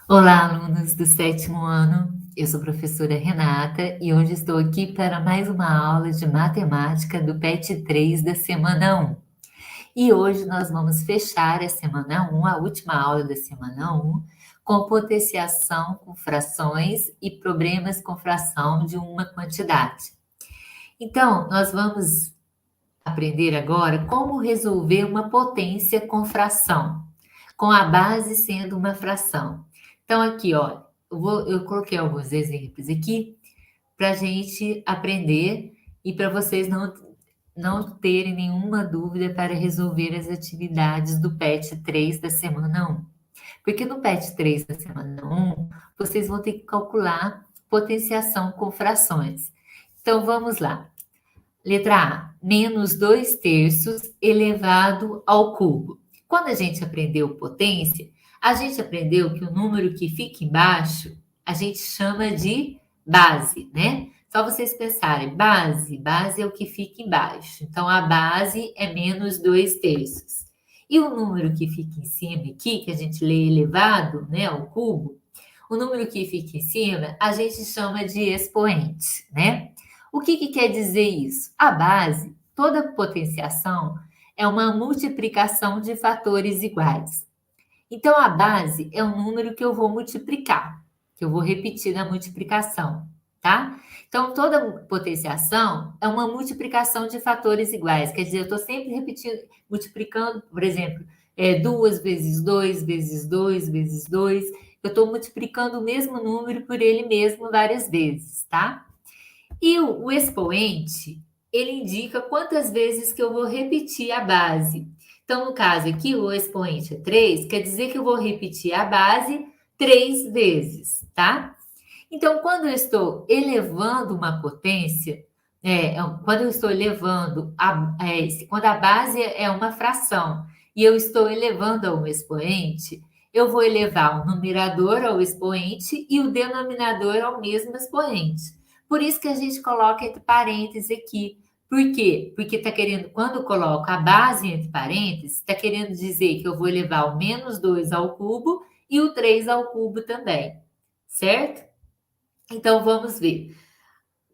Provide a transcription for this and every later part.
Olá, alunos do sétimo ano. Eu sou a professora Renata e hoje estou aqui para mais uma aula de matemática do PET 3 da semana 1. E hoje nós vamos fechar a semana 1, a última aula da semana 1, com potenciação com frações e problemas com fração de uma quantidade. Então, nós vamos aprender agora como resolver uma potência com fração, com a base sendo uma fração. Então, aqui, ó, eu coloquei alguns exemplos aqui para a gente aprender e para vocês não terem nenhuma dúvida para resolver as atividades do PET 3 da semana 1. Porque no PET 3 da semana 1, vocês vão ter que calcular potenciação com frações. Então, vamos lá. Letra A, menos 2/3 elevado ao cubo. Quando a gente aprendeu potência, a gente aprendeu que o número que fica embaixo, a gente chama de base, né? Só vocês pensarem, base é o que fica embaixo. Então, a base é menos 2/3. E o número que fica em cima aqui, que a gente lê elevado, né, ao cubo, o número que fica em cima, a gente chama de expoente, né? O que quer dizer isso? A base, toda potenciação, é uma multiplicação de fatores iguais. Então, a base é um número que eu vou multiplicar, que eu vou repetir na multiplicação, tá? Então, toda potenciação é uma multiplicação de fatores iguais. Quer dizer, eu estou sempre repetindo, multiplicando, por exemplo, 2 vezes 2 vezes 2 vezes 2. Eu estou multiplicando o mesmo número por ele mesmo várias vezes, tá? E o expoente, ele indica quantas vezes que eu vou repetir a base. Então, no caso aqui, o expoente é 3, quer dizer que eu vou repetir a base 3 vezes, tá? Então, quando eu estou elevando uma potência, quando eu estou elevando, quando a base é uma fração e eu estou elevando a um expoente, eu vou elevar o numerador ao expoente e o denominador ao mesmo expoente. Por isso que a gente coloca entre parênteses aqui. Por quê? Porque está querendo, quando eu coloco a base entre parênteses, está querendo dizer que eu vou elevar o menos 2 ao cubo e o 3 ao cubo também, certo? Então, vamos ver.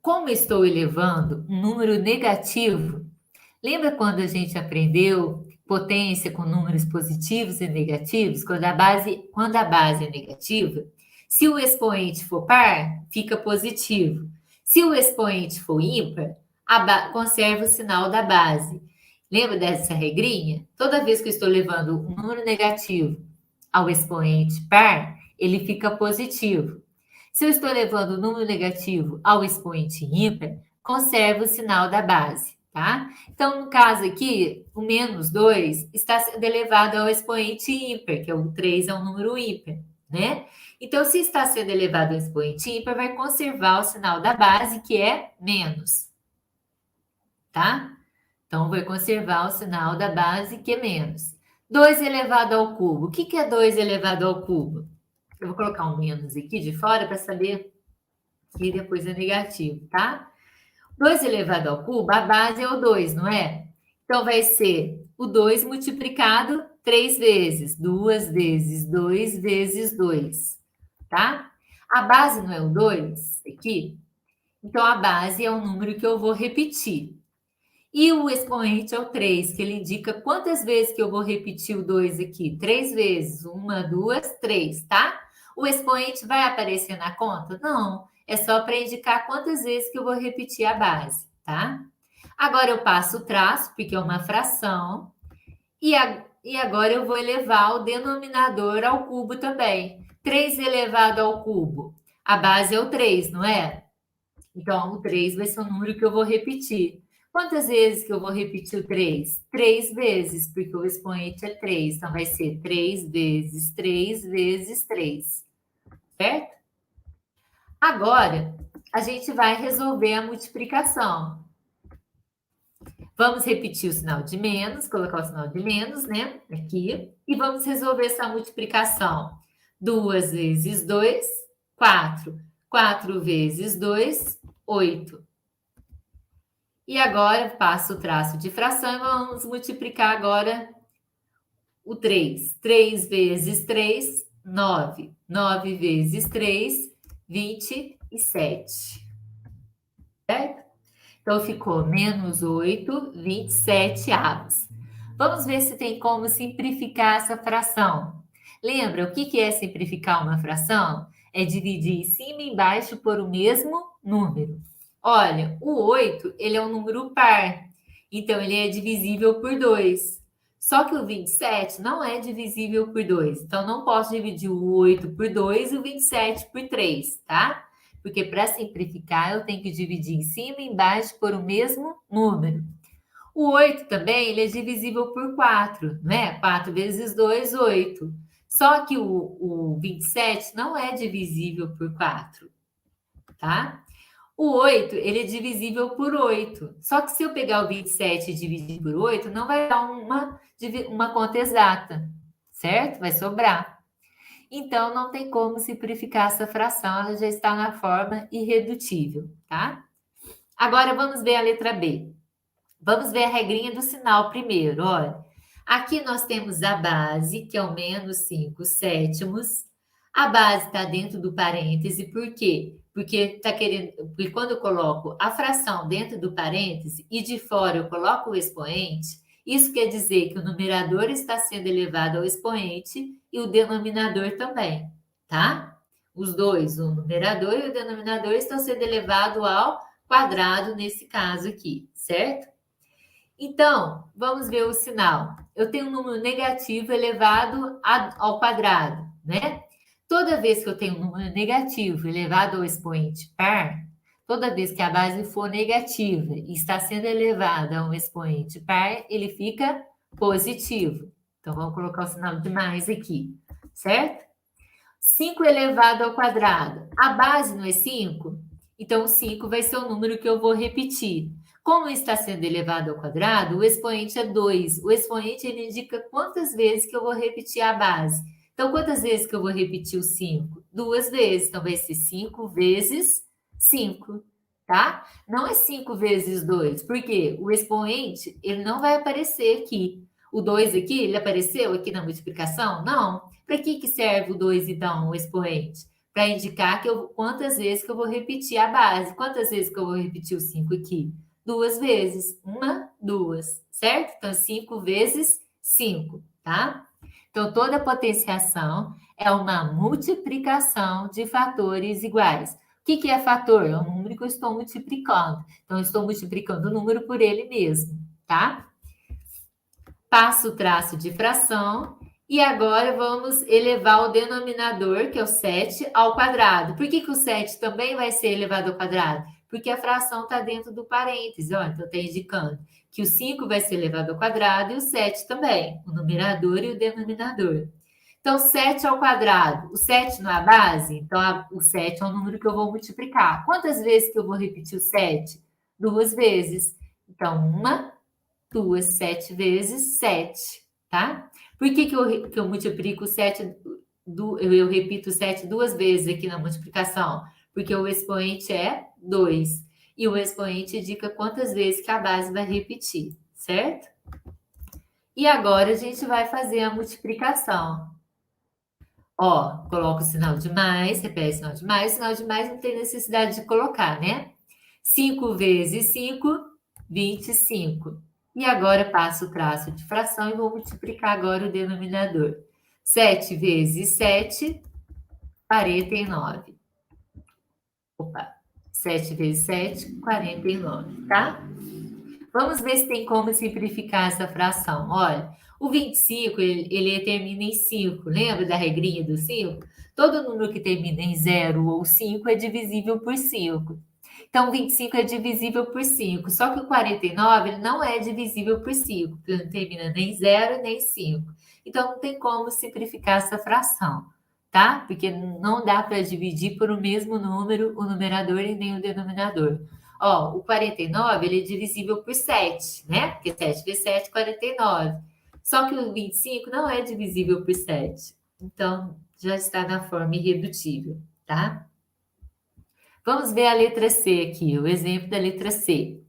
Como estou elevando um número negativo, lembra quando a gente aprendeu potência com números positivos e negativos? Quando a base é negativa, se o expoente for par, fica positivo. Se o expoente for ímpar, conserva o sinal da base. Lembra dessa regrinha? Toda vez que eu estou levando um número negativo ao expoente par, ele fica positivo. Se eu estou levando o número negativo ao expoente ímpar, conserva o sinal da base, tá? Então, no caso aqui, o menos 2 está sendo elevado ao expoente ímpar, que é o 3 é um número ímpar, né? Então, se está sendo elevado ao expoente ímpar, vai conservar o sinal da base, que é menos, tá? Então, vai conservar o sinal da base, que é menos. 2 elevado ao cubo. O que é 2 elevado ao cubo? Eu vou colocar um menos aqui de fora para saber que depois é negativo, tá? 2 elevado ao cubo, a base é o 2, não é? Então, vai ser o 2 multiplicado 3 vezes. 2 vezes 2 vezes 2, tá? A base não é o 2 aqui? Então, a base é o número que eu vou repetir. E o expoente é o 3, que ele indica quantas vezes que eu vou repetir o 2 aqui. 3 vezes. 1, 2, 3, tá? O expoente vai aparecer na conta? Não. É só para indicar quantas vezes que eu vou repetir a base, tá? Agora eu passo o traço, porque é uma fração. E agora eu vou elevar o denominador ao cubo também. 3 elevado ao cubo. A base é o 3, não é? Então, o 3 vai ser o número que eu vou repetir. Quantas vezes que eu vou repetir o 3? 3 vezes, porque o expoente é 3. Então, vai ser 3 vezes 3 vezes 3. Certo? Agora, a gente vai resolver a multiplicação. Vamos repetir o sinal de menos, colocar o sinal de menos, né? Aqui. E vamos resolver essa multiplicação. 2 vezes 2, 4. 4 vezes 2, 8. E agora, passo o traço de fração e vamos multiplicar agora o 3. 3 vezes 3, 9. 9 vezes 3, 27. Certo? Então, ficou menos 8, 27 avos. Vamos ver se tem como simplificar essa fração. Lembra, o que é simplificar uma fração? É dividir em cima e embaixo por o mesmo número. Olha, o 8, ele é um número par, então ele é divisível por 2. Só que o 27 não é divisível por 2, então não posso dividir o 8 por 2 e o 27 por 3, tá? Porque para simplificar, eu tenho que dividir em cima e embaixo por o mesmo número. O 8 também, ele é divisível por 4, né? 4 vezes 2, 8. Só que o 27 não é divisível por 4, tá? O 8, ele é divisível por 8. Só que se eu pegar o 27 e dividir por 8, não vai dar uma conta exata, certo? Vai sobrar. Então, não tem como simplificar essa fração, ela já está na forma irredutível, tá? Agora, vamos ver a letra B. Vamos ver a regrinha do sinal primeiro, olha. Aqui nós temos a base, que é o menos 5 sétimos. A base está dentro do parêntese, por quê? Porque quando eu coloco a fração dentro do parêntese e de fora eu coloco o expoente, isso quer dizer que o numerador está sendo elevado ao expoente e o denominador também, tá? Os dois, o numerador e o denominador, estão sendo elevados ao quadrado nesse caso aqui, certo? Então, vamos ver o sinal. Eu tenho um número negativo elevado ao quadrado, né? Toda vez que eu tenho um número negativo elevado ao expoente par, toda vez que a base for negativa e está sendo elevada a um expoente par, ele fica positivo. Então, vamos colocar o sinal de mais aqui, certo? 5 elevado ao quadrado. A base não é 5? Então, o 5 vai ser o número que eu vou repetir. Como está sendo elevado ao quadrado, o expoente é 2. O expoente ele indica quantas vezes que eu vou repetir a base. Então, quantas vezes que eu vou repetir o 5? 2 vezes. Então, vai ser 5 vezes 5, tá? Não é 5 vezes 2, porque o expoente ele não vai aparecer aqui. O 2 aqui, ele apareceu aqui na multiplicação? Não. Para que serve o 2, então, o expoente? Para indicar quantas vezes que eu vou repetir a base. Quantas vezes que eu vou repetir o 5 aqui? 2 vezes. 1, 2, certo? Então, 5 vezes 5, tá? Então, toda potenciação é uma multiplicação de fatores iguais. O que é fator? É um número que eu estou multiplicando. Então, eu estou multiplicando o número por ele mesmo, tá? Passo o traço de fração e agora vamos elevar o denominador, que é o 7, ao quadrado. Por que o 7 também vai ser elevado ao quadrado? Porque a fração está dentro do parêntese, ó, então está indicando que o 5 vai ser elevado ao quadrado e o 7 também, o numerador e o denominador. Então, 7 ao quadrado, o 7 não é a base? Então, o 7 é o número que eu vou multiplicar. Quantas vezes que eu vou repetir o 7? 2 vezes. Então, 1, 2, 7 vezes 7, tá? Por que eu multiplico 7, eu repito 7 duas vezes aqui na multiplicação? Porque o expoente é 2. E o expoente indica quantas vezes que a base vai repetir, certo? E agora a gente vai fazer a multiplicação. Ó, coloca o sinal de mais, repete o sinal de mais não tem necessidade de colocar, né? 5 vezes 5, 25. E agora passo o traço de fração e vou multiplicar agora o denominador. 7 vezes 7, 49. Opa, 7 vezes 7, 49, tá? Vamos ver se tem como simplificar essa fração. Olha, o 25, ele termina em 5. Lembra da regrinha do 5? Todo número que termina em 0 ou 5 é divisível por 5. Então, 25 é divisível por 5. Só que o 49 ele não é divisível por 5, porque não termina nem 0 nem 5. Então, não tem como simplificar essa fração, tá? Porque não dá para dividir por o mesmo número, o numerador e nem o denominador. Ó, o 49, ele é divisível por 7, né? Porque 7 vezes 7, 49. Só que o 25 não é divisível por 7. Então, já está na forma irredutível, tá? Vamos ver a letra C aqui, o exemplo da letra C.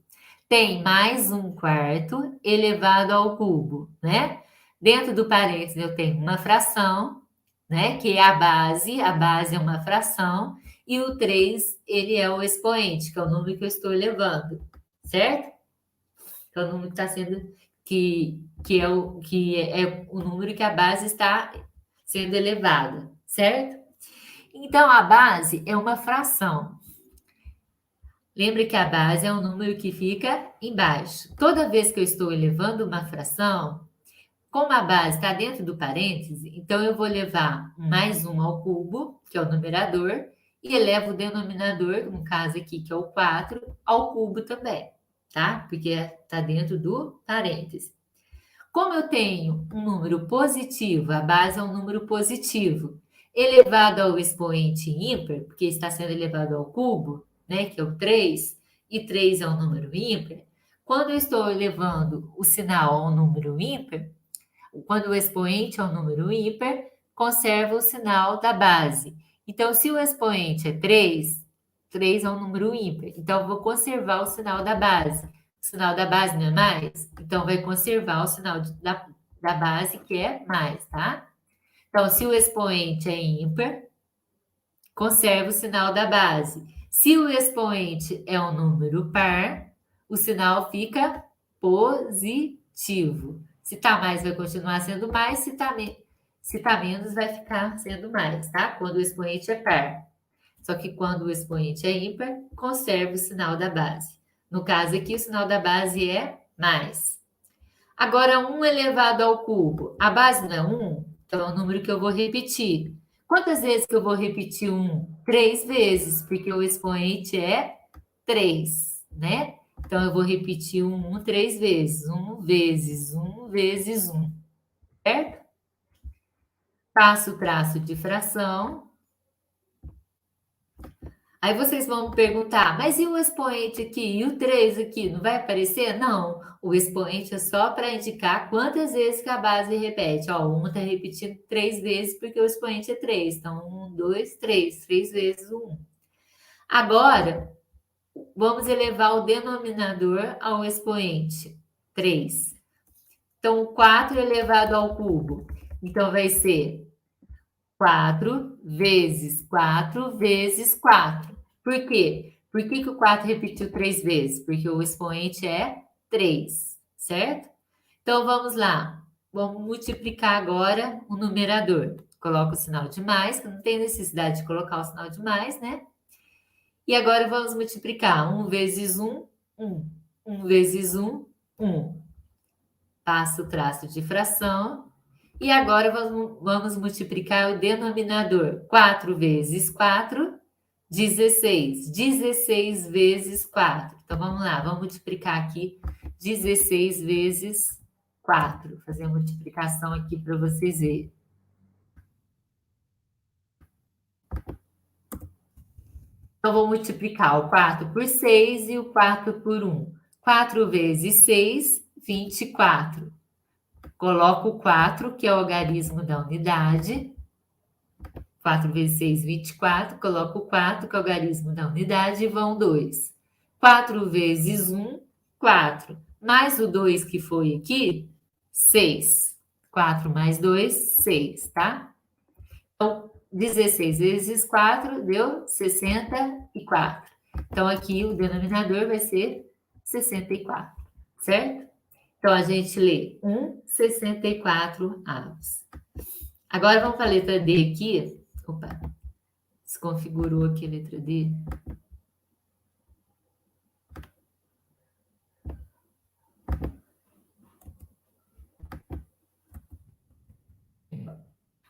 Tem mais 1/4 elevado ao cubo, né? Dentro do parênteses eu tenho uma fração, né, que é a base é uma fração, e o 3, ele é o expoente, que é o número que eu estou elevando, certo? Que é o número que está sendo, que é o número que a base está sendo elevada, certo? Então, a base é uma fração. Lembre que a base é um número que fica embaixo. Toda vez que eu estou elevando uma fração, como a base está dentro do parêntese, então eu vou levar mais um ao cubo, que é o numerador, e elevo o denominador, no caso aqui, que é o 4, ao cubo também, tá? Porque está dentro do parêntese. Como eu tenho um número positivo, a base é um número positivo, elevado ao expoente ímpar, porque está sendo elevado ao cubo, né, que é o 3, e 3 é um número ímpar, quando eu estou elevando o sinal ao número ímpar, quando o expoente é um número ímpar, conserva o sinal da base. Então, se o expoente é 3, 3 é um número ímpar. Então, eu vou conservar o sinal da base. O sinal da base não é mais? Então, vai conservar o sinal da base, que é mais, tá? Então, se o expoente é ímpar, conserva o sinal da base. Se o expoente é um número par, o sinal fica positivo. Se está mais, vai continuar sendo mais. Se tá menos, vai ficar sendo mais, tá? Quando o expoente é par. Só que quando o expoente é ímpar, conserva o sinal da base. No caso aqui, o sinal da base é mais. Agora, 1 elevado ao cubo. A base não é 1, então é o número que eu vou repetir. Quantas vezes que eu vou repetir 1? 3 vezes, porque o expoente é 3, né? Então, eu vou repetir o 1 3 vezes. 1 vezes 1 vezes 1, certo? Faço o traço de fração. Aí vocês vão me perguntar, mas e o expoente aqui? E o 3 aqui? Não vai aparecer? Não, o expoente é só para indicar quantas vezes que a base repete. Ó, uma está repetindo 3 vezes porque o expoente é 3. Então, 1, 2, 3. 3 vezes o 1. Agora, vamos elevar o denominador ao expoente. 3. Então, 4 elevado ao cubo. Então, vai ser 4 vezes 4 vezes 4. Por quê? Por que o 4 repetiu 3 vezes? Porque o expoente é 3, certo? Então, vamos lá. Vamos multiplicar agora o numerador. Coloca o sinal de mais, que não tem necessidade de colocar o sinal de mais, né? E agora vamos multiplicar. 1 vezes 1, 1. 1 vezes 1, 1. Passa o traço de fração. E agora vamos multiplicar o denominador. 4 vezes 4, 16. 16 vezes 4. Então, vamos lá, vamos multiplicar aqui 16 vezes 4. Fazer a multiplicação aqui para vocês verem. Então, vou multiplicar o 4 por 6 e o 4 por 1. 4 vezes 6, 24. Coloco o 4, que é o algarismo da unidade. 4 vezes 6, 24. Coloco o 4, que é o algarismo da unidade, e vão 2. 4 vezes 1, 4. Mais o 2 que foi aqui, 6. 4 mais 2, 6, tá? Então, 16 vezes 4 deu 64. Então, aqui o denominador vai ser 64, certo? Então, a gente lê 1,64 avos. Agora, vamos para a letra D aqui. Opa, desconfigurou aqui a letra D.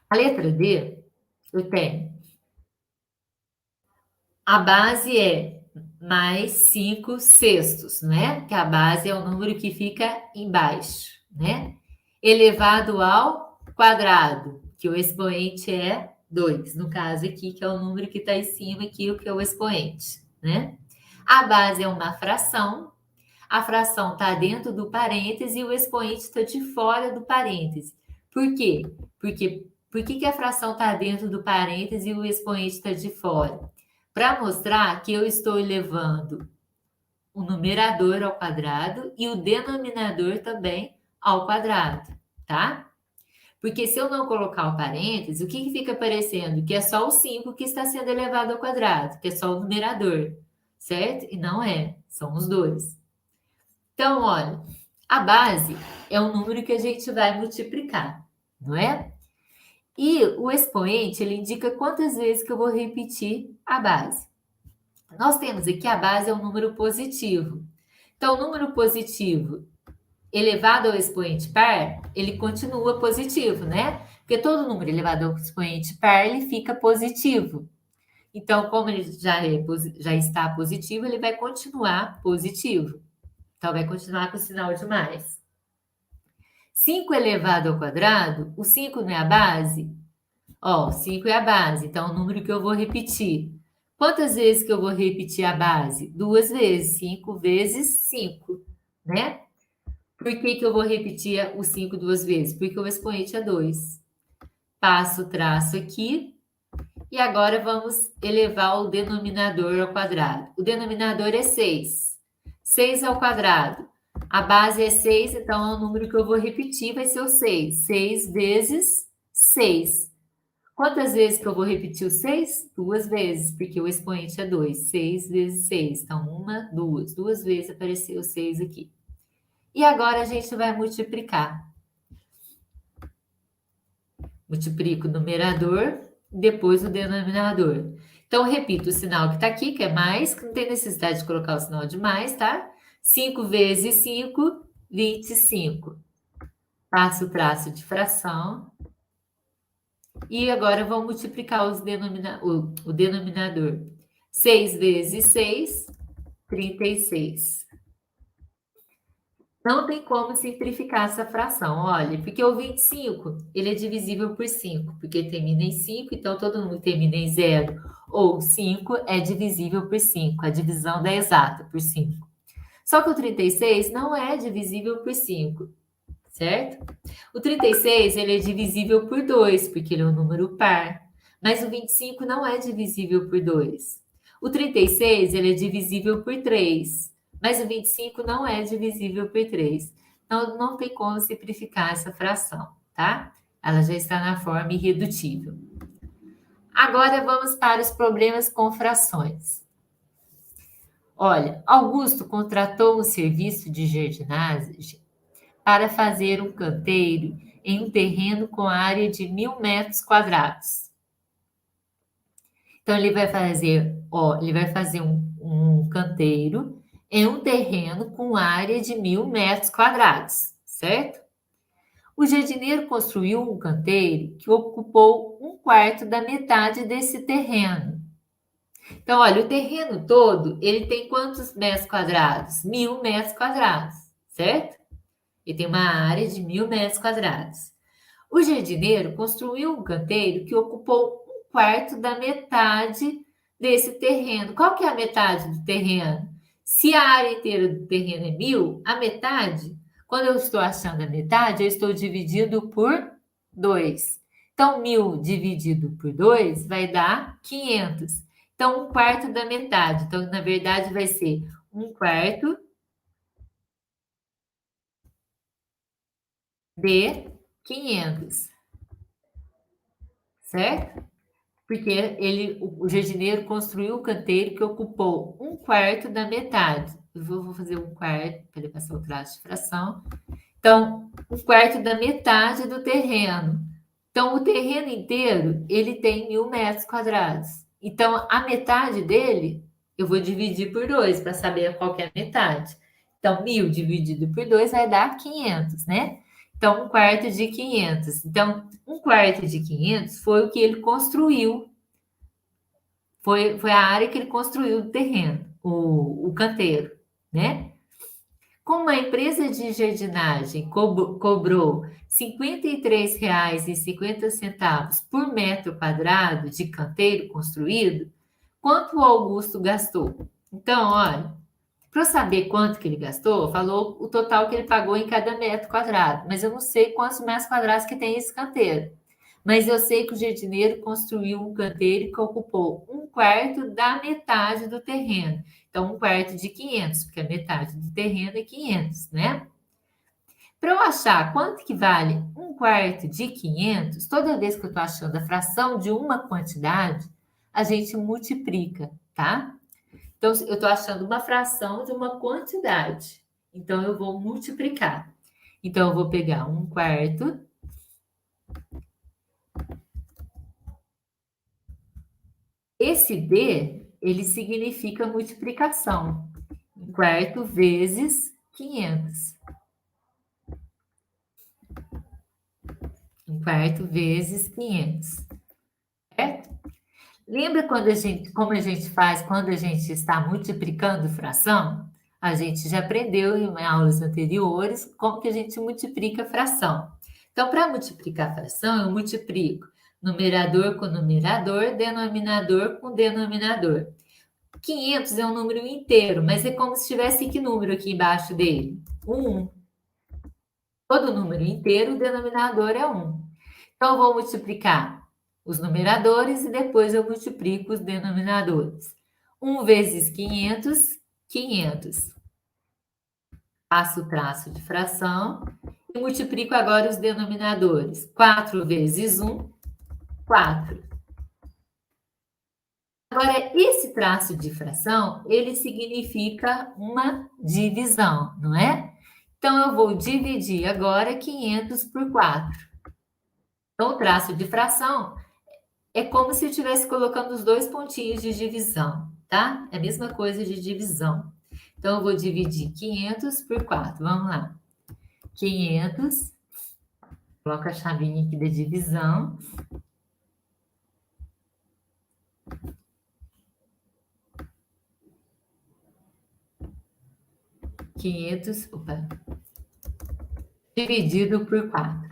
A letra D, eu tenho. A base é mais 5 sextos, né? Que a base é o número que fica embaixo, né? Elevado ao quadrado, que o expoente é 2. No caso aqui, que é o número que está em cima aqui, o que é o expoente, né? A base é uma fração. A fração está dentro do parêntese e o expoente está de fora do parêntese. Por quê? Por que a fração está dentro do parêntese e o expoente está de fora? Para mostrar que eu estou elevando o numerador ao quadrado e o denominador também ao quadrado, tá? Porque se eu não colocar o parênteses, o que que fica aparecendo? Que é só o 5 que está sendo elevado ao quadrado, que é só o numerador, certo? E não é, são os dois. Então, olha, a base é o número que a gente vai multiplicar, não é? E o expoente, ele indica quantas vezes que eu vou repetir a base. Nós temos aqui a base é um número positivo. Então, o número positivo elevado ao expoente par, ele continua positivo, né? Porque todo número elevado ao expoente par, ele fica positivo. Então, como ele já está positivo, ele vai continuar positivo. Então, vai continuar com o sinal de mais. 5 elevado ao quadrado, o 5 não é a base? Ó, 5 é a base, então é o número que eu vou repetir. Quantas vezes que eu vou repetir a base? 2 vezes, 5 vezes 5, né? Por que que eu vou repetir o 5 duas vezes? Porque o expoente é 2. Passo o traço aqui e agora vamos elevar o denominador ao quadrado. O denominador é 6. 6 ao quadrado. A base é 6, então é o número que eu vou repetir, vai ser o 6. 6 vezes 6. Quantas vezes que eu vou repetir o 6? Duas vezes, porque o expoente é 2. 6 vezes 6. Então, uma, duas. Duas vezes apareceu o 6 aqui. E agora a gente vai multiplicar. Multiplico o numerador, depois o denominador. Então, repito o sinal que está aqui, que é mais, que não tem necessidade de colocar o sinal de mais, tá? 5 vezes 5, 25. Passo o traço de fração. E agora vou multiplicar o denominador. 6 vezes 6, 36. Não tem como simplificar essa fração, olha, porque o 25, ele é divisível por 5, porque termina em 5, então todo número termina em 0 ou 5 é divisível por 5, a divisão da exata por 5. Só que o 36 não é divisível por 5, certo? O 36, ele é divisível por 2, porque ele é um número par, mas o 25 não é divisível por 2. O 36, ele é divisível por 3, mas o 25 não é divisível por 3. Então, não tem como simplificar essa fração, tá? Ela já está na forma irredutível. Agora, vamos para os problemas com frações. Olha, Augusto contratou um serviço de jardinagem para fazer um canteiro em um terreno com área de 1.000 metros quadrados. Então, ele vai fazer um canteiro em um terreno com área de 1.000 metros quadrados, certo? O jardineiro construiu um canteiro que ocupou um quarto da metade desse terreno. Então, olha, o terreno todo, ele tem quantos metros quadrados? 1.000 metros quadrados, certo? Ele tem uma área de 1.000 metros quadrados. O jardineiro construiu um canteiro que ocupou um quarto da metade desse terreno. Qual que é a metade do terreno? Se a área inteira do terreno é 1.000, a metade, quando eu estou achando a metade, eu estou dividindo por 2. Então, 1.000 dividido por 2 vai dar 500. Então, um quarto da metade. Então, na verdade, vai ser um quarto de 500, certo? Porque o jardineiro construiu o canteiro que ocupou um quarto da metade. Eu vou fazer um quarto, para ele passar o traço de fração. Então, um quarto da metade do terreno. Então, o terreno inteiro, ele tem 1.000 metros quadrados. Então, a metade dele, eu vou dividir por 2, para saber qual que é a metade. Então, 1.000 dividido por 2 vai dar 500, né? Então, um quarto de 500. Então, um quarto de 500 foi o que ele construiu. Foi a área que ele construiu o terreno, o canteiro, né? Como a empresa de jardinagem cobrou R$ 53,50 por metro quadrado de canteiro construído, quanto o Augusto gastou? Então, olha, para eu saber quanto que ele gastou, falou o total que ele pagou em cada metro quadrado, mas eu não sei quantos metros quadrados que tem esse canteiro. Mas eu sei que o jardineiro construiu um canteiro que ocupou um quarto da metade do terreno. Então, um quarto de 500, porque a metade do terreno é 500, né? Para eu achar quanto que vale 1/4 de 500, toda vez que eu estou achando a fração de uma quantidade, a gente multiplica, tá? Então, eu estou achando uma fração de uma quantidade. Então, eu vou multiplicar. Então, eu vou pegar 1/4. Esse D, ele significa multiplicação. 1/4 vezes 500. 1/4 vezes 500. Certo? Lembra como a gente faz quando a gente está multiplicando fração? A gente já aprendeu em aulas anteriores como que a gente multiplica fração. Então, para multiplicar fração, eu multiplico numerador com numerador, denominador com denominador. 500 é um número inteiro, mas é como se tivesse que número aqui embaixo dele? 1. Todo número inteiro, o denominador é 1. Então, eu vou multiplicar os numeradores e depois eu multiplico os denominadores. 1 vezes 500, 500. Passo o traço de fração e multiplico agora os denominadores. 4 vezes 1, 4. Agora, esse traço de fração, ele significa uma divisão, não é? Então, eu vou dividir agora 500 por 4. Então, o traço de fração é como se eu estivesse colocando os dois pontinhos de divisão, tá? É a mesma coisa de divisão. Então, eu vou dividir 500 por 4. Vamos lá. 500. Coloca a chavinha aqui da divisão. 500, dividido por 4.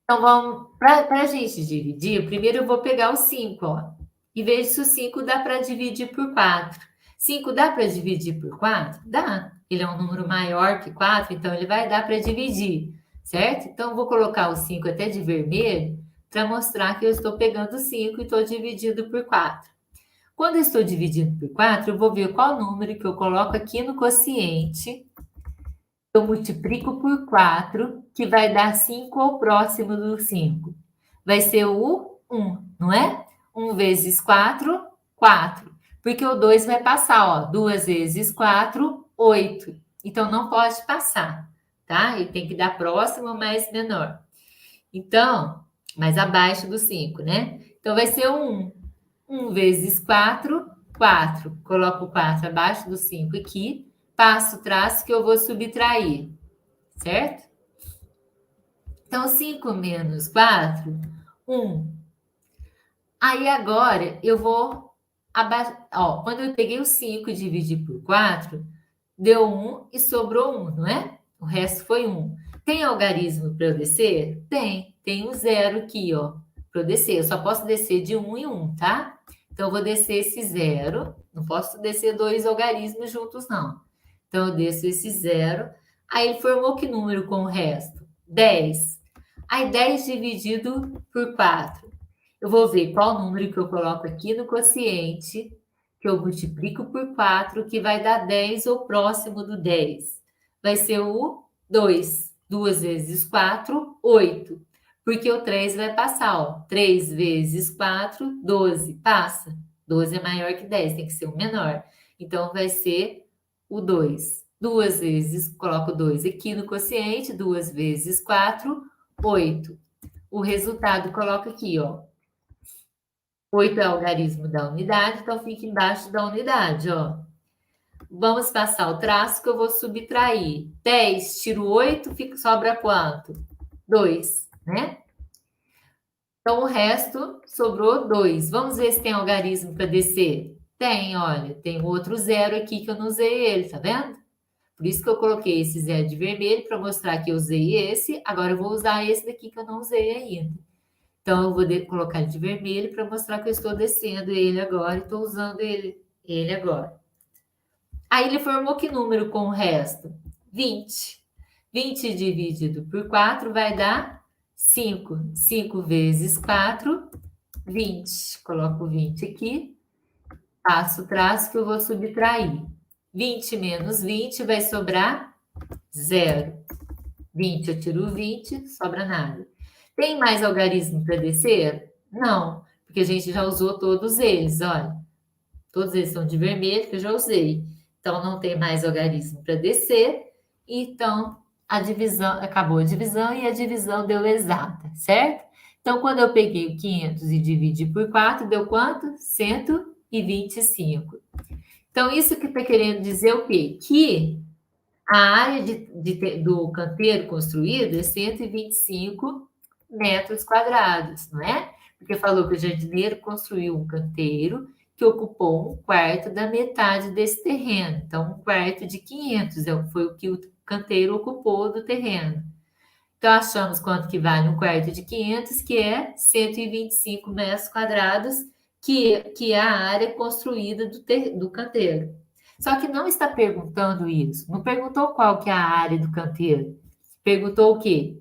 Então, vamos, para a gente dividir, primeiro eu vou pegar o 5, ó, e vejo se o 5 dá para dividir por 4. 5 dá para dividir por 4? Dá. Ele é um número maior que 4, então ele vai dar para dividir, certo? Então, eu vou colocar o 5 até de vermelho para mostrar que eu estou pegando o 5 e estou dividindo por 4. Quando eu estou dividindo por 4, eu vou ver qual número que eu coloco aqui no quociente. Eu multiplico por 4, que vai dar 5 ao próximo do 5. Vai ser o 1, não é? 1 vezes 4, 4. Porque o 2 vai passar, ó. 2 vezes 4, 8. Então, não pode passar, tá? Ele tem que dar próximo, mas menor. Então, mais abaixo do 5, né? Então, vai ser o 1. 1 vezes 4, 4. Coloco o 4 abaixo do 5 aqui. Passo o traço que eu vou subtrair, certo? Então, 5 menos 4, 1. Aí, agora, eu vou ó, quando eu peguei o 5 e dividi por 4, deu 1 e sobrou 1, não é? O resto foi 1. Tem algarismo para eu descer? Tem. Tem um 0 aqui, ó, para eu descer. Eu só posso descer de 1 em 1, tá? Então, eu vou descer esse 0. Não posso descer dois algarismos juntos, não. Então, eu desço esse 0. Aí, ele formou que número com o resto? 10. Aí, 10 dividido por 4. Eu vou ver qual número que eu coloco aqui no quociente, que eu multiplico por 4, que vai dar 10 ou próximo do 10. Vai ser o 2. 2 vezes 4, 8. Porque o 3 vai passar, ó. 3 vezes 4, 12. Passa. 12 é maior que 10, tem que ser o menor. Então, vai ser o 2. 2 vezes, coloco 2 aqui no quociente, 2 vezes 4, 8. O resultado coloca aqui, ó. 8 é o algarismo da unidade, então fica embaixo da unidade, ó. Vamos passar o traço que eu vou subtrair. 10, tiro 8, sobra quanto? 2, né? Então, o resto sobrou 2. Vamos ver se tem algarismo para descer. Tem, olha, tem outro 0 aqui que eu não usei ele, tá vendo? Por isso que eu coloquei esse 0 de vermelho para mostrar que eu usei esse. Agora eu vou usar esse daqui que eu não usei ainda. Então, eu vou colocar ele de vermelho para mostrar que eu estou descendo ele agora e estou usando ele agora. Aí, ele formou que número com o resto? 20. 20 dividido por 4 vai dar 5. 5 vezes 4, 20. Coloco 20 aqui. Passo o traço que eu vou subtrair. 20 menos 20 vai sobrar 0. 20, eu tiro 20, sobra nada. Tem mais algarismo para descer? Não, porque a gente já usou todos eles, olha. Todos eles são de vermelho, que eu já usei. Então, não tem mais algarismo para descer. Então, a divisão, acabou a divisão e a divisão deu exata, certo? Então, quando eu peguei o 500 e dividi por 4, deu quanto? 125. Então, isso que está querendo dizer o quê? Que a área do canteiro construído é 125 metros quadrados, não é? Porque falou que o jardineiro construiu um canteiro que ocupou um quarto da metade desse terreno. Então, um quarto de 500 foi o que o canteiro ocupou do terreno. Então, achamos quanto que vale um quarto de 500, que é 125 metros quadrados, que é a área construída do canteiro. Só que não está perguntando isso. Não perguntou qual que é a área do canteiro. Perguntou o quê?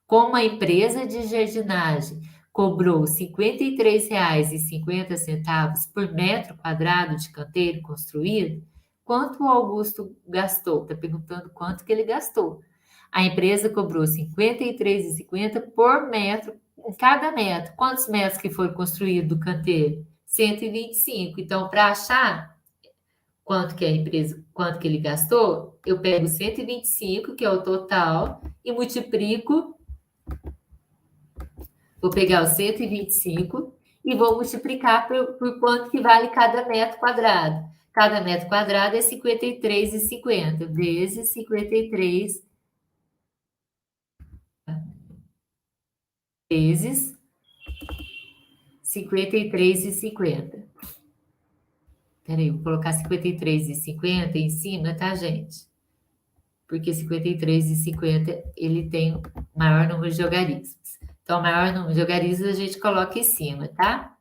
Como a empresa de jardinagem cobrou R$ 53,50 por metro quadrado de canteiro construído, quanto o Augusto gastou? Está perguntando quanto que ele gastou. A empresa cobrou R$ 53,50 por metro, em cada metro. Quantos metros que foi construído do canteiro? 125. Então, para achar quanto que a empresa, quanto que ele gastou, eu pego 125, que é o total, e multiplico. Vou pegar o 125 e vou multiplicar por quanto que vale cada metro quadrado. Cada metro quadrado é 53,50 vezes 53 vezes 53,50. Peraí, vou colocar 53,50 em cima, tá, gente? Porque 53,50 ele tem maior número de algarismos. Então, o maior número de algarismos a gente coloca em cima, tá?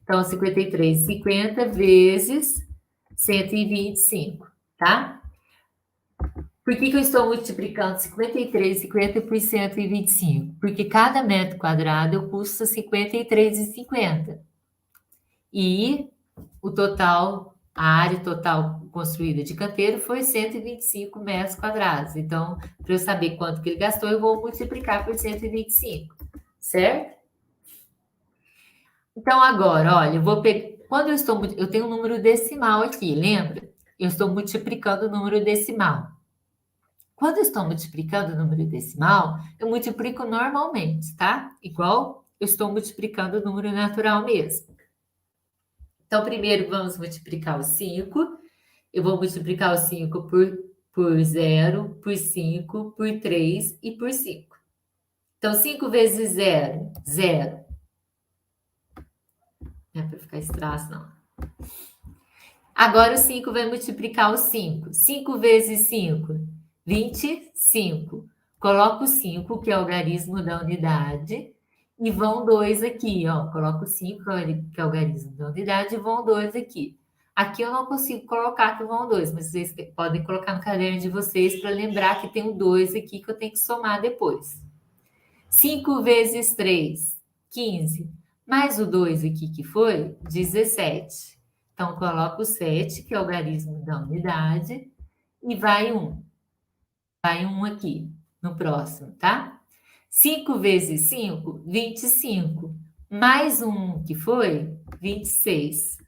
Então, 53,50 vezes 125, tá? Por que eu estou multiplicando 53,50 por 125? Porque cada metro quadrado custa 53,50. E o total, a área total construída de canteiro foi 125 metros quadrados. Então, para eu saber quanto que ele gastou, eu vou multiplicar por 125, certo? Então, agora, olha, eu vou pegar. Quando eu tenho um número decimal aqui, lembra? Eu estou multiplicando o número decimal. Quando eu estou multiplicando o número decimal, eu multiplico normalmente, tá? Igual eu estou multiplicando o número natural mesmo. Então, primeiro vamos multiplicar o 5. Eu vou multiplicar o 5 por 0, por 5, por 3 e por 5. Então, 5 vezes 0, 0. Não é para ficar esse traço, não. Agora o 5 vai multiplicar o 5. 5 vezes 5, 25. Coloco o 5, que é o algarismo da unidade, e vão 2 aqui, ó. Coloco o 5, que é o algarismo da unidade, e vão 2 aqui. Aqui eu não consigo colocar que vão 2, mas vocês podem colocar no caderno de vocês para lembrar que tem o 2 aqui que eu tenho que somar depois. 5 vezes 3, 15. Mais o 2 aqui que foi, 17. Então, coloco o 7, que é o algarismo da unidade, e vai 1. Vai 1 aqui, no próximo, tá? 5 vezes 5, 25. Mais um que foi, 26.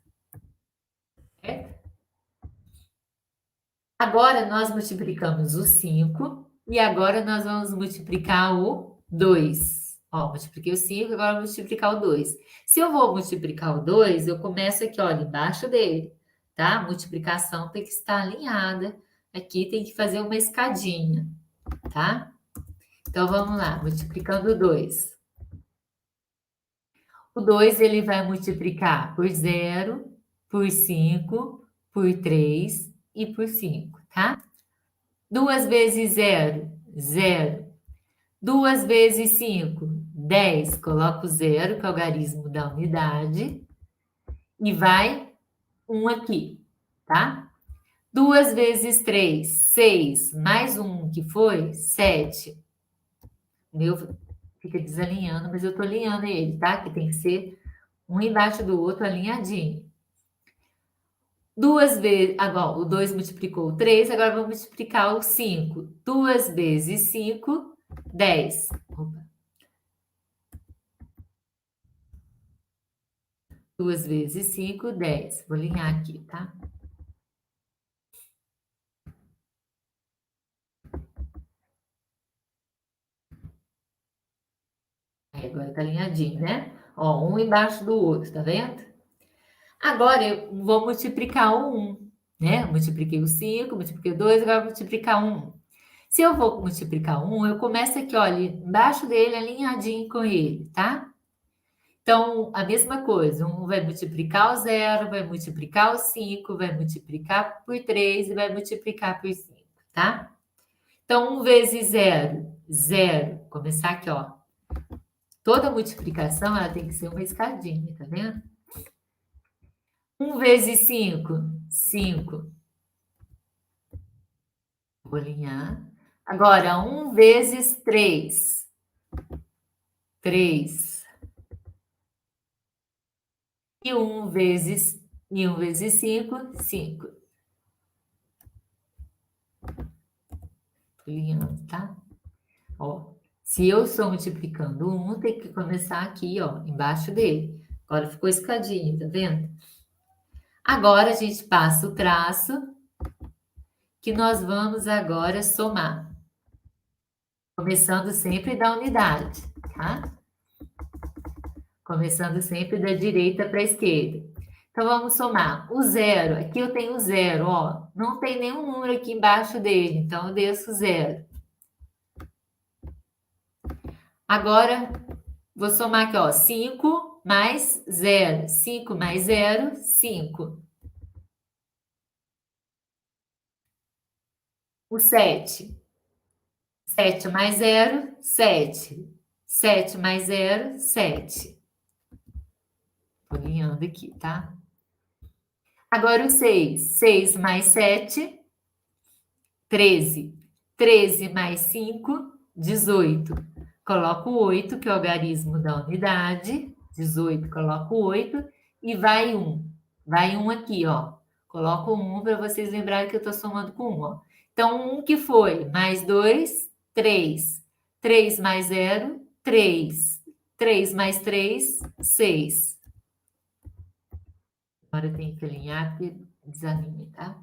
Certo? Agora, nós multiplicamos o 5 e agora nós vamos multiplicar o 2. Ó, multipliquei o 5, agora vou multiplicar o 2. Se eu vou multiplicar o 2, eu começo aqui, olha, embaixo dele, tá? A multiplicação tem que estar alinhada. Aqui tem que fazer uma escadinha, tá? Então, vamos lá, multiplicando o 2. O 2, ele vai multiplicar por 0, por 5, por 3 e por 5, tá? 2 vezes 0, 0. 2 vezes 5, 10. Coloco 0, que é o algarismo da unidade. E vai 1 aqui, tá? 2 vezes 3, 6. Mais 1, que foi 7. O meu fica desalinhando, mas eu estou alinhando ele, tá? Que tem que ser um embaixo do outro, alinhadinho. 2 vezes... Agora, o 2 multiplicou o 3, agora vamos multiplicar o 5. 2 vezes 5, 10. Opa. 2 vezes 5, 10. Vou alinhar aqui, tá? Aí, agora tá alinhadinho, né? Ó, um embaixo do outro, tá vendo? Agora eu vou multiplicar o 1, né? Multipliquei o 5, multipliquei o 2, agora vou multiplicar o 1. Se eu vou multiplicar o 1, eu começo aqui, olha, embaixo dele, alinhadinho com ele, tá? Então, a mesma coisa, um vai multiplicar o 0, vai multiplicar o 5, vai multiplicar por 3 e vai multiplicar por 5, tá? Então, 1 vezes 0, 0. Começar aqui, ó. Toda multiplicação, ela tem que ser uma escadinha, tá vendo? 1 vezes 5, 5. Vou alinhar. Agora, 1 vezes 3, 3. E 1 vezes 5, 5. Tô alinhando, tá? Ó, se eu estou multiplicando 1, tem que começar aqui, ó, embaixo dele. Agora ficou escadinho, tá vendo? Agora a gente passa o traço, que nós vamos agora somar. Começando sempre da unidade, tá? Começando sempre da direita para a esquerda. Então, vamos somar. O 0, aqui eu tenho 0, ó. Não tem nenhum número aqui embaixo dele, então eu desço 0. Agora, vou somar aqui, ó. 5 mais 0. 5 mais 0, 5. O 7. 7 mais 0, 7. 7 mais 0, 7. Tô alinhando aqui, tá? Agora o 6. 6 mais 7, 13. 13 mais 5, 18. Coloco o 8, que é o algarismo da unidade. 18, coloco o 8 e vai 1. Vai 1 aqui, ó. Coloco 1 para vocês lembrarem que eu estou somando com 1, ó. Então, 1 que foi, mais 2, 3. 3 mais 0, 3. 3 mais 3, 6. Agora eu tenho que alinhar, porque desalinha, tá?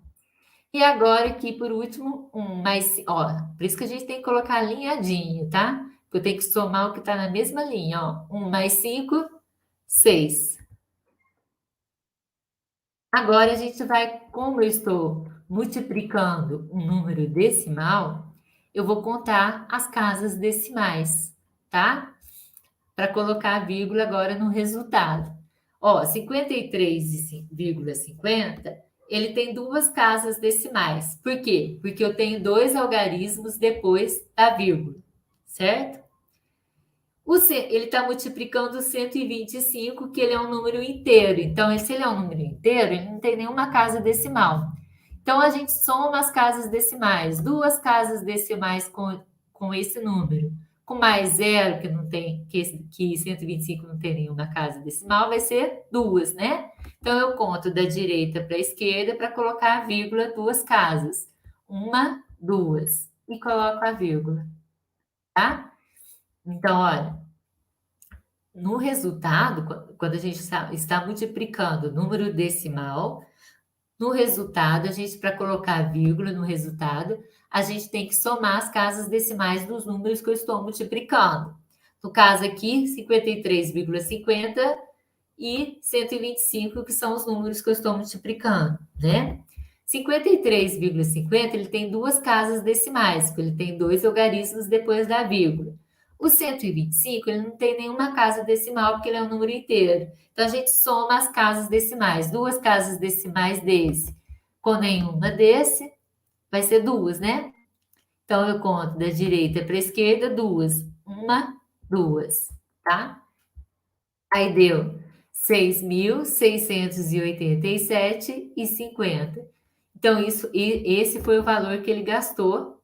E agora aqui, por último, 1 mais... Ó, por isso que a gente tem que colocar alinhadinho, tá? Porque eu tenho que somar o que está na mesma linha, ó. 1 mais 5, 6. Agora a gente vai, como eu estou multiplicando um número decimal, eu vou contar as casas decimais, tá? Para colocar a vírgula agora no resultado. Ó, 53,50, ele tem duas casas decimais. Por quê? Porque eu tenho dois algarismos depois da vírgula, certo? Ele está multiplicando o 125, que ele é um número inteiro. Então, se ele é um número inteiro, ele não tem nenhuma casa decimal. Então, a gente soma as casas decimais. Duas casas decimais com esse número. Com mais zero, que não tem, que 125 não tem nenhuma casa decimal, vai ser duas, né? Então, eu conto da direita para a esquerda para colocar a vírgula duas casas. Uma, duas. E coloco a vírgula, tá? Então, olha, no resultado, quando a gente está multiplicando o número decimal, no resultado, a gente, para colocar vírgula no resultado, a gente tem que somar as casas decimais dos números que eu estou multiplicando. No caso aqui, 53,50 e 125, que são os números que eu estou multiplicando, né? 53,50, ele tem duas casas decimais, porque ele tem dois algarismos depois da vírgula. O 125, ele não tem nenhuma casa decimal, porque ele é um número inteiro. Então, a gente soma as casas decimais. Duas casas decimais desse com nenhuma desse, vai ser duas, né? Então, eu conto da direita para a esquerda, duas. Uma, duas, tá? Aí deu 6.687,50. Então, esse foi o valor que ele gastou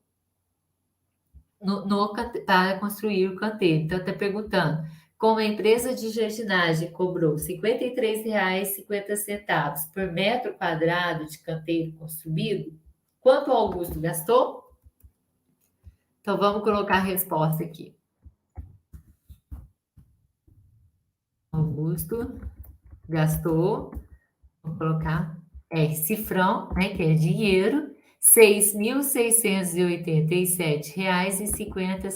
para construir o canteiro. Então, está perguntando, como a empresa de jardinagem cobrou R$ 53,50 por metro quadrado de canteiro construído, quanto o Augusto gastou? Então, vamos colocar a resposta aqui. Augusto gastou, vou colocar cifrão, né, que é dinheiro, R$ 6.687,50. R$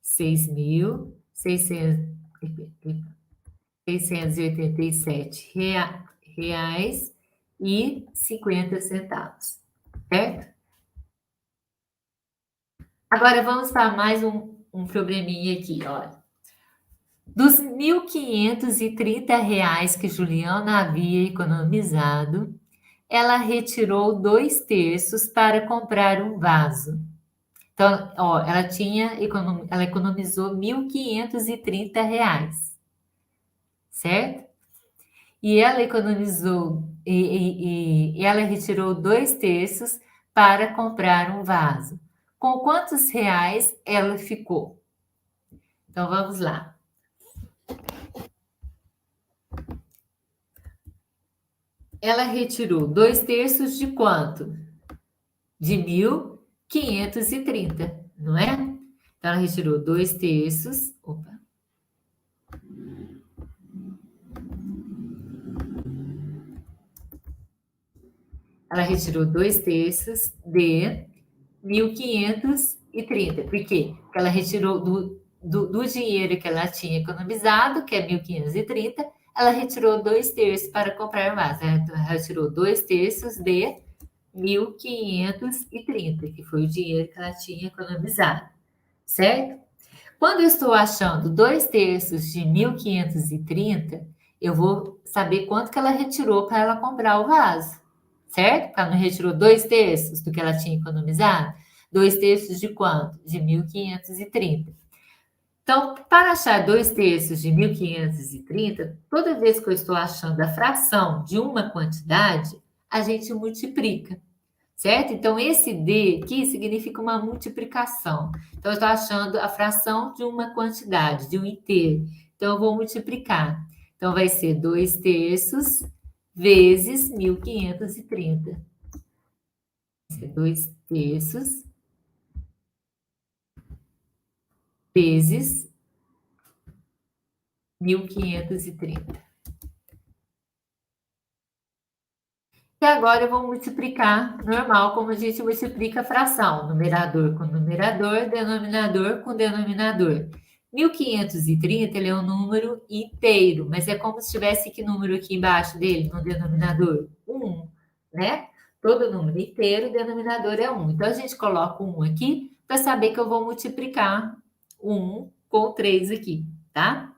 6.687,50, certo? Agora vamos para mais um probleminha aqui, olha. Dos R$ 1.530 que Juliana havia economizado, ela retirou 2/3 para comprar um vaso. Então, ó, ela economizou R$ 1.530, certo? E ela economizou e ela retirou 2/3 para comprar um vaso. Com quantos reais ela ficou? Então vamos lá. Ela retirou 2/3 de quanto? De 1.530, não é? Então ela retirou 2/3. Opa. Ela retirou 2/3 de 1.530. Por quê? Porque ela retirou do dinheiro que ela tinha economizado, que é 1.530, ela retirou 2/3 para comprar mais. Então, ela retirou 2/3 de 1.530, que foi o dinheiro que ela tinha economizado, certo? Quando eu estou achando 2/3 de 1.530, eu vou saber quanto que ela retirou para ela comprar o vaso, certo? Porque ela não retirou 2/3 do que ela tinha economizado. 2/3 de quanto? De 1.530. Então, para achar 2/3 de 1.530, toda vez que eu estou achando a fração de uma quantidade, a gente multiplica, certo? Então, esse D aqui significa uma multiplicação. Então, eu estou achando a fração de uma quantidade, de um inteiro. Então, eu vou multiplicar. Então, vai ser 2/3 vezes 1.530. Vai ser 2/3 vezes 1.530. E agora eu vou multiplicar normal, como a gente multiplica a fração, numerador com numerador, denominador com denominador. 1.530 ele é um número inteiro, mas é como se tivesse que número aqui embaixo dele, no denominador? 1, né? Todo número inteiro, o denominador é 1. Então, a gente coloca 1 aqui para saber que eu vou multiplicar 1 com 3 aqui, tá?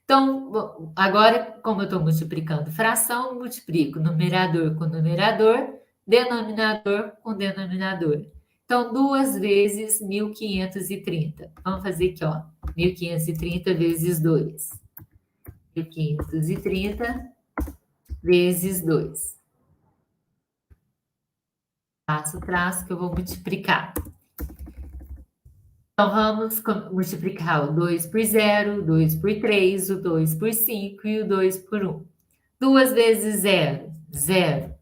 Então, agora, como eu estou multiplicando fração, multiplico numerador com numerador, denominador com denominador. Então, 2 vezes 1.530. Vamos fazer aqui, ó. 1.530 vezes 2. 1.530 vezes 2. Passo o traço que eu vou multiplicar. Então, vamos multiplicar o 2 por 0, o 2 por 3, o 2 por 5 e o 2 por 1. 2 vezes 0, 0.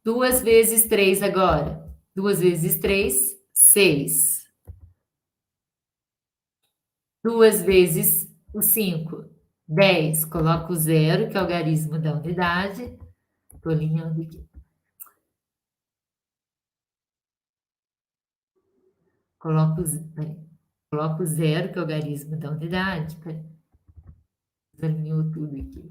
2 vezes 3 agora. 2 vezes 3, 6. 2 vezes o 5, 10. Coloco o 0, que é o algarismo da unidade. Estou alinhando aqui. Coloco o 0, que é o algarismo da unidade. Desalinhou tudo aqui.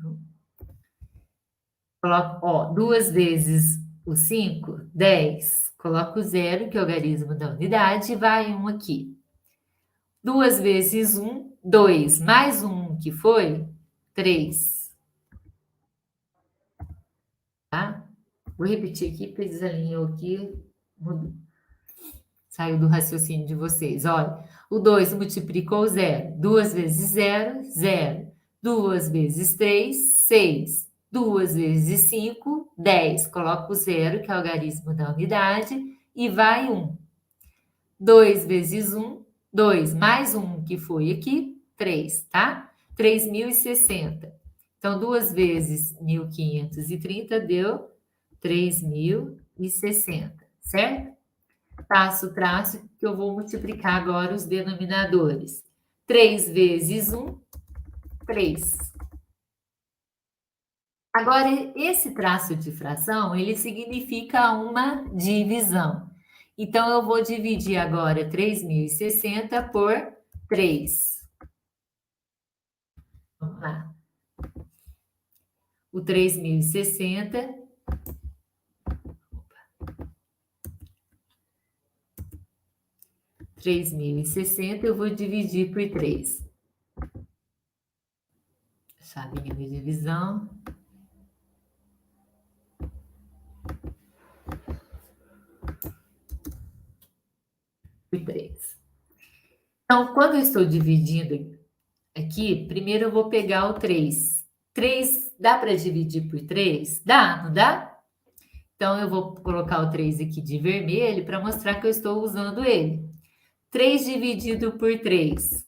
Coloco, ó, 2 vezes o 5, 10. Coloco o 0, que é o algarismo da unidade, e vai 1 aqui. 2 vezes 1, 2. Mais 1, que foi 3. Tá? Vou repetir aqui, porque desalinhou aqui. Mudou. Saiu do raciocínio de vocês. Olha, o 2 multiplicou o 0. 2 vezes 0, 0. 2 vezes 3, 6. 2 vezes 5, 10. Coloca o 0, que é o algarismo da unidade, e vai 1. 2 vezes 1, 2. Mais 1, que foi aqui, 3, tá? 3.060. Então, 2 vezes 1.530 deu 3.060, certo? passo o traço, que eu vou multiplicar agora os denominadores. 3 vezes 1, 3. Agora, esse traço de fração, ele significa uma divisão. Então, eu vou dividir agora 3.060 por 3. Vamos lá. O 3.060. 3.060 eu vou dividir por 3. Chavinha de divisão. Por 3. Então, quando eu estou dividindo aqui, primeiro eu vou pegar o 3. 3 dá para dividir por 3? Dá, não dá? Então, eu vou colocar o 3 aqui de vermelho para mostrar que eu estou usando ele. 3 dividido por 3.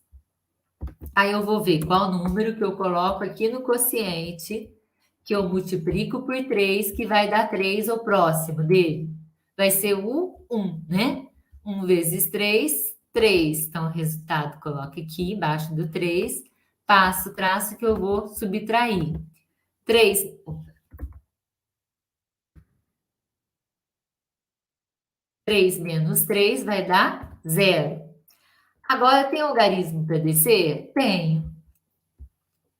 Aí eu vou ver qual número que eu coloco aqui no quociente, que eu multiplico por 3, que vai dar 3 ao próximo dele. Vai ser o 1, né? 1 vezes 3, 3. Então, o resultado coloco aqui embaixo do 3, passo o traço que eu vou subtrair. 3 menos 3 vai dar 0. Agora, tem algarismo para descer? Tenho.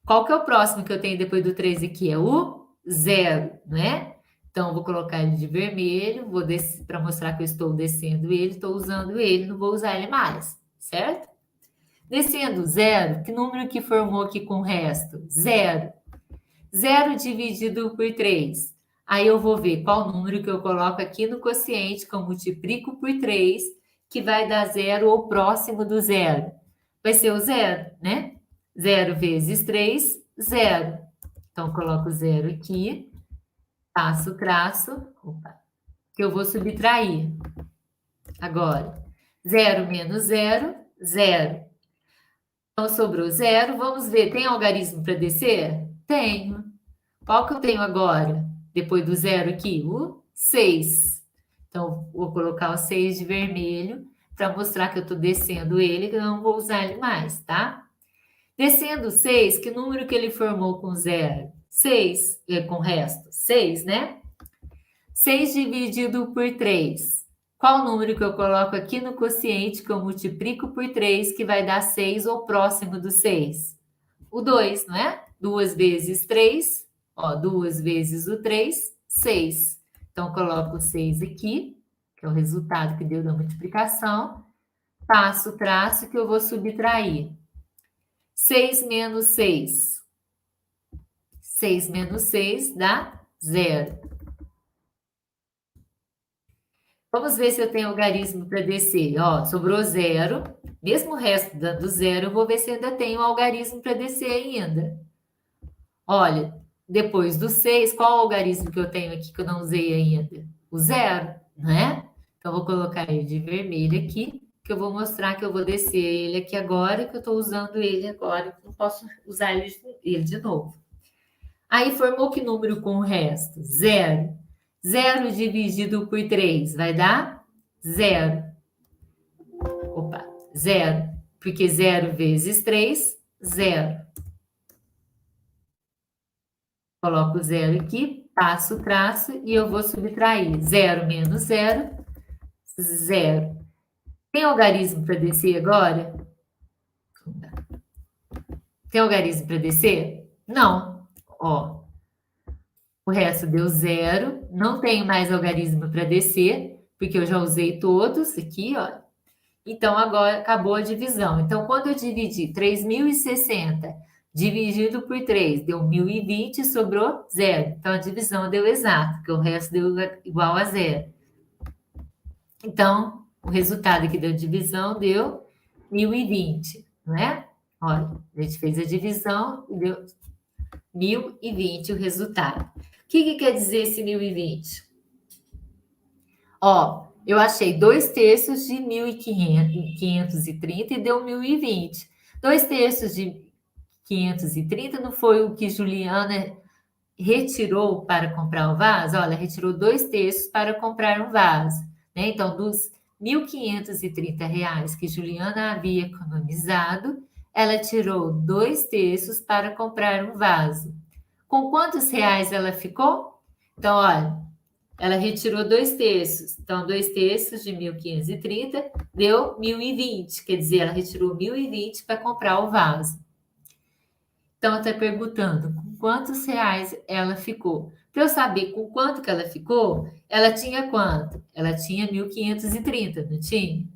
Qual que é o próximo que eu tenho depois do 3 aqui? É o 0, não é? Então, eu vou colocar ele de vermelho, vou descer para mostrar que eu estou descendo ele, estou usando ele, não vou usar ele mais, certo? Descendo 0, que número que formou aqui com o resto? 0. 0 dividido por 3. Aí eu vou ver qual número que eu coloco aqui no quociente, que eu multiplico por 3, que vai dar 0 ou próximo do 0. Vai ser o 0, né? 0 vezes 3, 0. Então, coloco 0 aqui, passo o traço, que eu vou subtrair. Agora, 0 menos 0, 0. Então, sobrou 0. Vamos ver, tem algarismo para descer? Tenho. Qual que eu tenho agora? Depois do 0 aqui? O 6. Então, vou colocar o 6 de vermelho para mostrar que eu estou descendo ele, que eu não vou usar ele mais, tá? Descendo 6, que número que ele formou com 0? 6, com o resto? 6, né? 6 dividido por 3. Qual número que eu coloco aqui no quociente que eu multiplico por 3, que vai dar 6 ou próximo do 6? O 2, não é? 2 vezes 3, ó, 2 vezes o 3, 6. Então, coloco o 6 aqui, que é o resultado que deu da multiplicação. Passo o traço que eu vou subtrair. 6 menos 6. 6 menos 6 dá 0. Vamos ver se eu tenho algarismo para descer. Ó, sobrou 0. Mesmo o resto dando 0, eu vou ver se ainda tenho algarismo para descer ainda. Olha, depois do 6, qual o algarismo que eu tenho aqui que eu não usei ainda? O 0, né? Então, vou colocar ele de vermelho aqui, que eu vou mostrar que eu vou descer ele aqui agora, que eu estou usando ele agora, que não posso usar ele de novo. Aí, formou que número com o resto? 0. 0 dividido por 3 vai dar 0. Opa, 0. Porque 0 vezes 3, 0. Coloco 0 aqui, passo o traço e eu vou subtrair. 0 menos 0, 0. Tem algarismo para descer agora? Tem algarismo para descer? Não. Ó, o resto deu 0. Não tenho mais algarismo para descer, porque eu já usei todos aqui, ó. Então, agora acabou a divisão. Então, quando eu dividi 3.060 dividido por 3, deu 1.020, sobrou 0. Então, a divisão deu exato, porque o resto deu igual a 0. Então, o resultado aqui da divisão deu 1.020, não é? Olha, a gente fez a divisão e deu 1.020 o resultado. O que quer dizer esse 1.020? Ó, eu achei 2/3 de 1.530 e deu 1.020. 2/3 de 530 não foi o que Juliana retirou para comprar o vaso? Olha, retirou 2/3 para comprar um vaso, né? Então, dos R$ 1.530 que Juliana havia economizado, ela tirou 2/3 para comprar um vaso. Com quantos reais ela ficou? Então, olha, ela retirou 2/3. Então, 2/3 de 1.530 deu 1.020. Quer dizer, ela retirou 1.020 para comprar o vaso. Então, está perguntando com quantos reais ela ficou. Para eu saber com quanto que ela ficou, ela tinha quanto? Ela tinha 1.530, não tinha?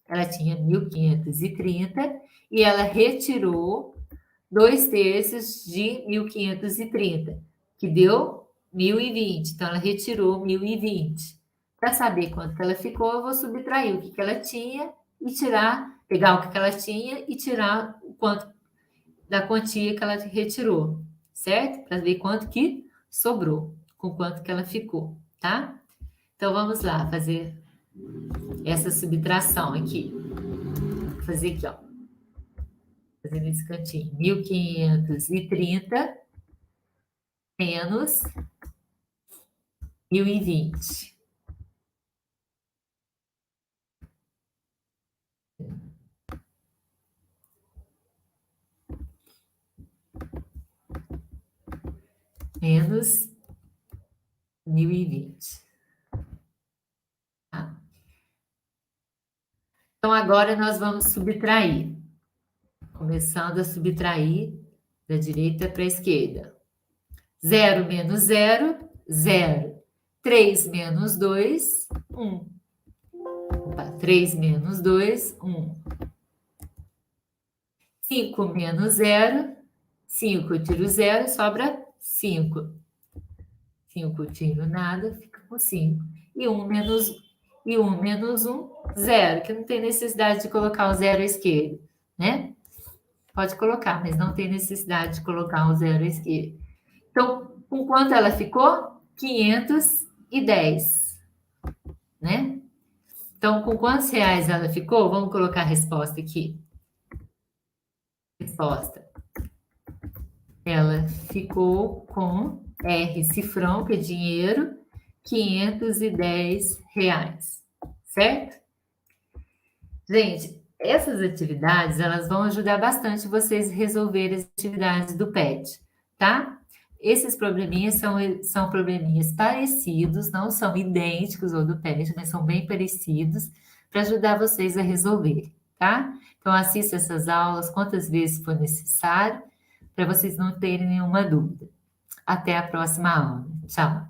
Ela tinha 1.530 e ela retirou 2/3 de 1.530, que deu 1.020. Então, ela retirou 1.020. Para saber quanto que ela ficou, eu vou subtrair o que ela tinha e tirar, pegar o que ela tinha e tirar o quanto da quantia que ela retirou, certo? Para ver quanto que sobrou, com quanto que ela ficou, tá? Então, vamos lá fazer essa subtração aqui. Vou fazer aqui, ó. Fazendo esse cantinho. 1.530 menos 1.020. Menos 1.020. Tá? Então, agora nós vamos subtrair. Começando a subtrair da direita para a esquerda. 0 menos 0, 0. 3 menos 2, 1. Opa, 3 menos 2, 1. 5 menos 0, 5. Eu tiro 0, sobra 5. 5 eu tiro nada, fica com 5. E 1 menos 1, 0, que não tem necessidade de colocar o 0 à esquerda, né? Pode colocar, mas não tem necessidade de colocar o 0 à esquerda. Então, com quanto ela ficou? 510, né? Então, com quantos reais ela ficou? Vamos colocar a resposta aqui. Resposta. Ela ficou com R cifrão, que é dinheiro, R$ 510, certo? Gente, essas atividades, elas vão ajudar bastante vocês a resolverem as atividades do PET, tá? Esses probleminhas são probleminhas parecidos, não são idênticos ao do PET, mas são bem parecidos para ajudar vocês a resolver, tá? Então, assista essas aulas quantas vezes for necessário, para vocês não terem nenhuma dúvida. Até a próxima aula. Tchau!